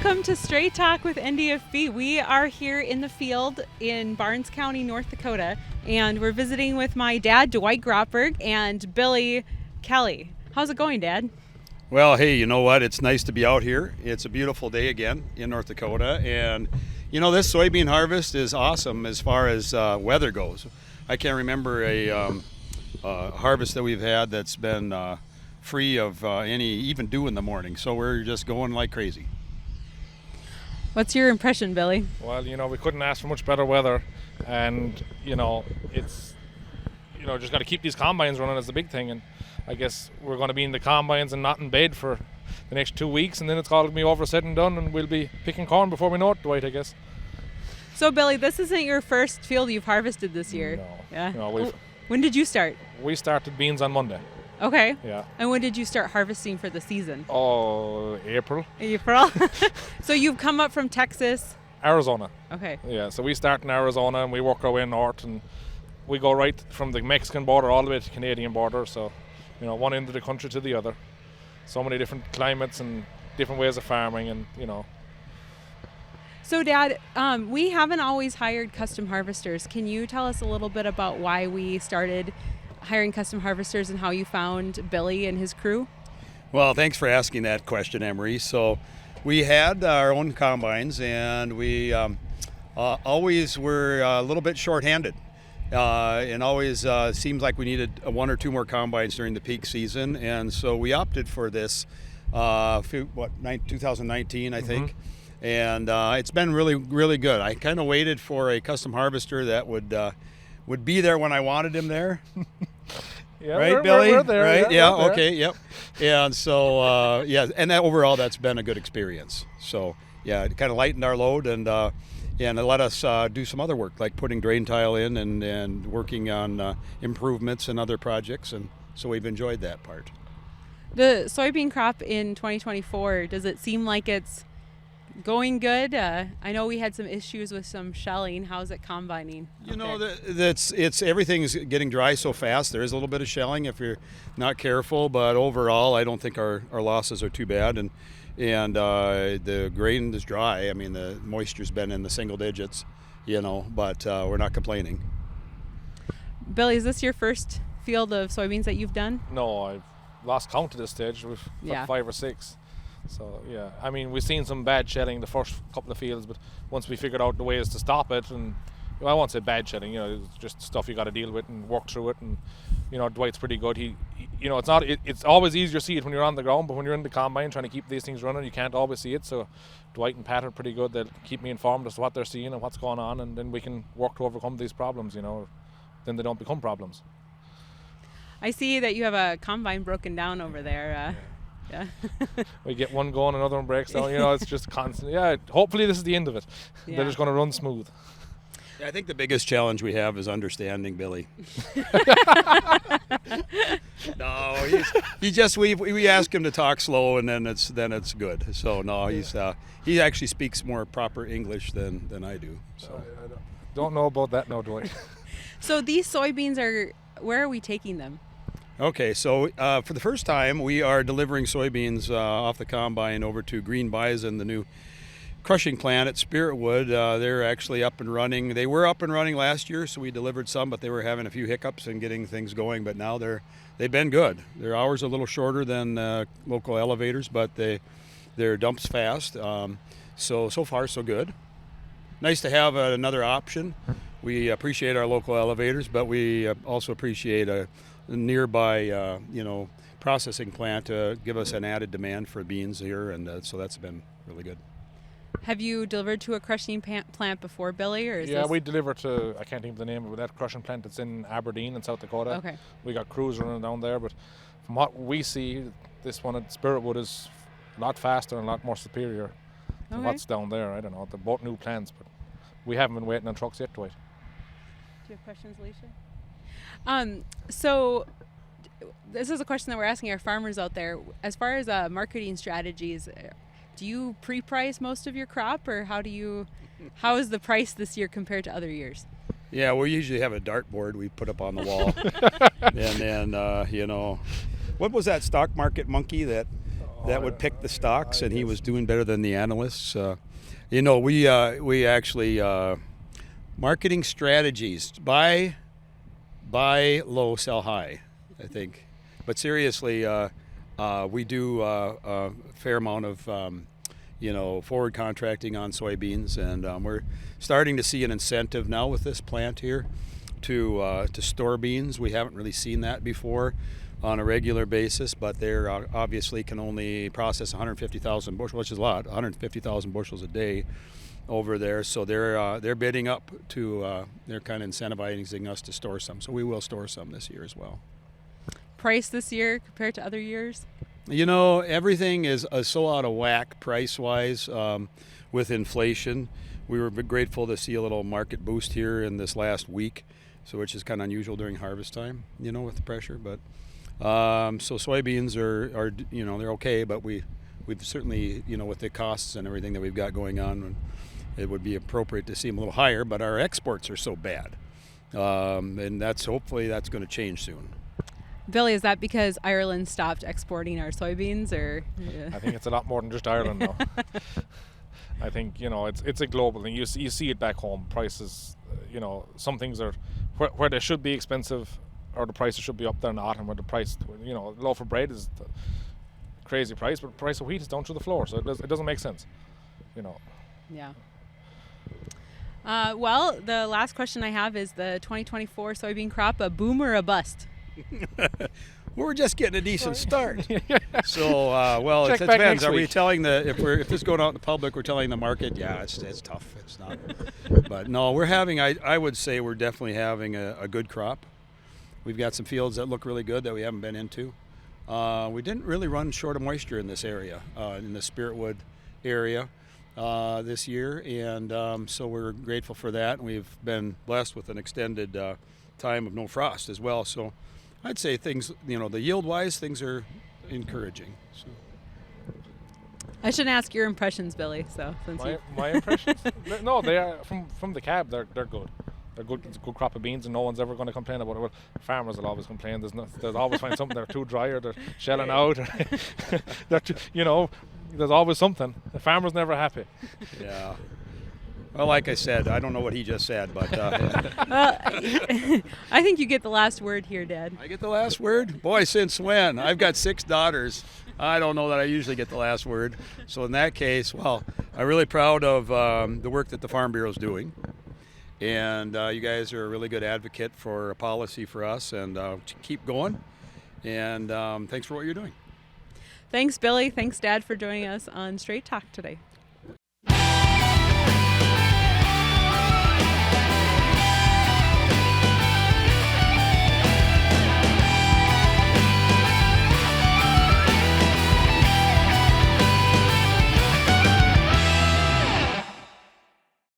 Welcome to Straight Talk with NDFB. We are here in the field in Barnes County, North Dakota, and we're visiting with my dad, Dwight Grotberg, and Billy Kelly. How's it going, Dad? Well, hey, you know what? It's nice to be out here. It's a beautiful day again in North Dakota, and you know, this soybean harvest is awesome as far as weather goes. I can't remember a harvest that we've had that's been free of any even dew in the morning, so we're just going like crazy. What's your impression, Billy? Well, you know, we couldn't ask for much better weather, and you know, it's, you know, just got to keep these combines running is the big thing. And I guess we're going to be in the combines and not in bed for the next 2 weeks, and then it's all going to be over, said and done, and we'll be picking corn before we know it, Dwight, I guess. So, Billy, this isn't your first field you've harvested this year. No. Yeah. No, when did you start? we started beans on Monday. Okay. Yeah. And when did you start harvesting for the season? Oh, April. April. So you've come up from Texas. Arizona. Okay. Yeah, so we start in Arizona and we work our way north, and we go right from the Mexican border all the way to the Canadian border. So, you know, one end of the country to the other. So many different climates and different ways of farming, and you know. So, Dad, we haven't always hired custom harvesters. Can you tell us a little bit about why we started hiring custom harvesters and how you found Billy and his crew? Well, thanks for asking that question, Emmery. So we had our own combines, and we always were a little bit short-handed. And always seems like we needed one or two more combines during the peak season, and so we opted for this 2019, I think. And it's been really, really good. I kind of waited for a custom harvester that would be there when I wanted him there. Yeah, right, Billy? We're there. Right? Yeah, Yeah, okay, yep. And so, and that overall, that's been a good experience. So, yeah, it kind of lightened our load, and it let us do some other work, like putting drain tile in and working on improvements and other projects, and so we've enjoyed that part. The soybean crop in 2024, does it seem like it's going good? I know we had some issues with some shelling. How's it combining? You know, it's everything's getting dry so fast. There is a little bit of shelling if you're not careful, but overall, I don't think our losses are too bad. And the grain is dry. I mean, the moisture's been in the single digits, you know, but we're not complaining. Billy, is this your first field of soybeans that you've done? No, I've lost count at this stage. We've Yeah. 5 or 6. So, yeah, I mean, we've seen some bad shedding the first couple of fields, but once we figured out the ways to stop it, and I won't say bad shedding, you know, it's just stuff you got to deal with and work through it. And, you know, Dwight's pretty good. He you know, it's always easier to see it when you're on the ground, but when you're in the combine trying to keep these things running, you can't always see it. So Dwight and Pat are pretty good. They'll keep me informed as to what they're seeing and what's going on, and then we can work to overcome these problems, you know, then they don't become problems. I see that you have a combine broken down over there. Yeah. We get one going, another one breaks down. You know, it's just constant. Yeah, hopefully this is the end of it. Yeah. They're just going to run smooth. Yeah, I think the biggest challenge we have is understanding Billy. No, we ask him to talk slow, and then it's good. So no, he actually speaks more proper English than I do. So I don't know about that now, Dwight. So these soybeans where are we taking them? Okay, so for the first time, we are delivering soybeans off the combine over to Green Bison, the new crushing plant at Spiritwood. They're actually up and running. They were up and running last year, so we delivered some, but they were having a few hiccups in getting things going. But now they've been good. Their hours are a little shorter than local elevators, but their dumps fast. So far, so good. Nice to have another option. We appreciate our local elevators, but we also appreciate a nearby, processing plant to give us an added demand for beans here, and so that's been really good. Have you delivered to a crushing plant before, Billy, or is we deliver to, I can't think of the name of that crushing plant that's in Aberdeen in South Dakota. Okay. We got crews running down there, but from what we see, this one at Spiritwood is a lot faster and a lot more superior than what's down there. I don't know, they're both new plants, but we haven't been waiting on trucks yet, Dwight. Do you have questions, Alisha? So this is a question that we're asking our farmers out there. As far as marketing strategies, do you pre-price most of your crop, or how is the price this year compared to other years? Yeah, we usually have a dartboard we put up on the wall. And then, what was that stock market monkey that that would pick the stocks, and he was doing better than the analysts. We actually marketing strategies: buy low, sell high, I think. But seriously, we do a fair amount of forward contracting on soybeans, and we're starting to see an incentive now with this plant here to store beans. We haven't really seen that before on a regular basis, but they're obviously can only process 150,000 bushels, which is a lot, 150,000 bushels a day over there. So they're bidding up to, they're kind of incentivizing us to store some. So we will store some this year as well. Price this year compared to other years? Everything is so out of whack price-wise with inflation. We were grateful to see a little market boost here in this last week, which is kind of unusual during harvest time, with the pressure. But so soybeans are they're okay, but we've certainly, with the costs and everything that we've got going on, it would be appropriate to see them a little higher. But our exports are so bad, and hopefully that's going to change soon. Billy, is that because Ireland stopped exporting our soybeans, or? I think it's a lot more than just Ireland now. I think it's a global thing. You see it back home. Prices, some things are where they should be expensive, or the prices should be up there not, and where the price, a loaf of bread is the crazy price, but the price of wheat is down through the floor. So it doesn't make sense. Yeah. Well, the last question I have is the 2024 soybean crop a boom or a bust? We're just getting a decent start. So, it Check back depends. next Are we week. telling if this is going out in the public, we're telling the market, yeah, it's tough. It's not. But no, we're having. I would say we're definitely having a good crop. We've got some fields that look really good that we haven't been into. We didn't really run short of moisture in this area, in the Spiritwood area this year, and so we're grateful for that. And we've been blessed with an extended time of no frost as well. So I'd say things, the yield-wise, things are encouraging. So. I shouldn't ask your impressions, Billy. So since my impressions, no, they are from the cab. They're good. They're good. It's a good crop of beans, and no one's ever going to complain about it. Well, farmers will always complain. There's always find something. They're too dry, or they're shelling out. Or they're there's always something. The farmer's never happy. Yeah. Well, like I said, I don't know what he just said, but I think you get the last word here, Dad. I get the last word? Boy, since when? I've got 6 daughters. I don't know that I usually get the last word. So in that case, I'm really proud of the work that the Farm Bureau is doing. And you guys are a really good advocate for a policy for us, and keep going. And thanks for what you're doing. Thanks, Billy. Thanks, Dad, for joining us on Straight Talk today.